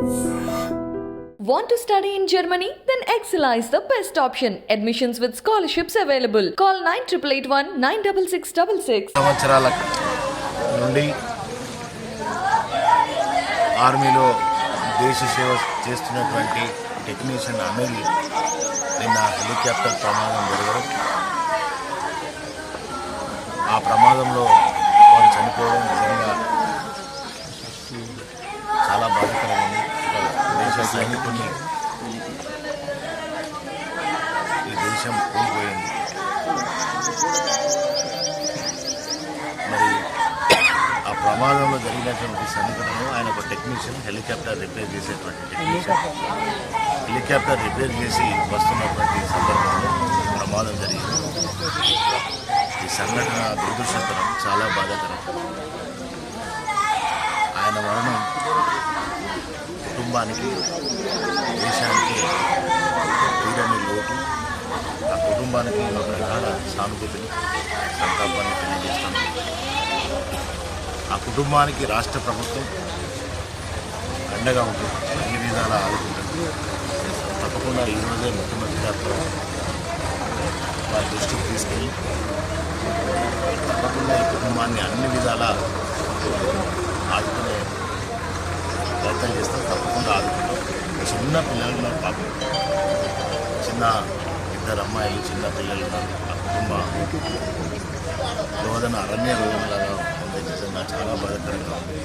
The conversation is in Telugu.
Want to study in Germany? Then Excella is the best option. Admissions with scholarships available. Call 9881 96666. సంవత్సరాల నుండి ఆర్మీలో దేశ సేవ చేస్తున్నటువంటి టెక్నీషియన్ అనిల్ నిన్న హెలికాప్టర్ ప్రమాదం జరగడం, ఆ ప్రమాదంలో వారు చనిపోవడం నిజంగా చాలా బాధాకరమైంది. దేశ సైనికుని ఈ దేశం కోల్పోయింది. మరి ఆ ప్రమాదంలో జరిగినటువంటి సంఘటనలో ఆయన ఒక టెక్నీషియన్, హెలికాప్టర్ రిపేర్ చేసేటువంటి టెక్నీషియన్, హెలికాప్టర్ రిపేర్ చేసి వస్తున్నటువంటి సందర్భంలో ప్రమాదం జరిగింది. ఈ సంఘటన దురదృష్టకరం, చాలా బాధాకరం. ఆయన మరణం కుటుంబానికి, దేశానికి తీరని లోటు. ఆ కుటుంబానికి ఒక రకాల సానుభూతిని, సంతాపాన్ని తెలియజేస్తాను. ఆ కుటుంబానికి రాష్ట్ర ప్రభుత్వం అండగా ఉంటుంది, అన్ని విధాలా ఆదుకుంటుంది. తప్పకుండా ఈరోజే ముఖ్యమంత్రి గారితో వారి దృష్టికి తీసుకెళ్ళి తప్పకుండా ఈ కుటుంబాన్ని అన్ని విధాలా ఆదుకునే ప్రయత్నం చేస్తాం. తప్పకుండా ఆదుకుంటాం. చిన్న పిల్లలు ఉన్నారు, పాపం చిన్న 2 అమ్మాయిలు, చిన్న పిల్లలు ఉన్నారు. ఆ కుటుంబ రోదన అరణ్య రోదనలాగా ఉంది. నిజంగా చాలా బాధాకరంగా ఉంది.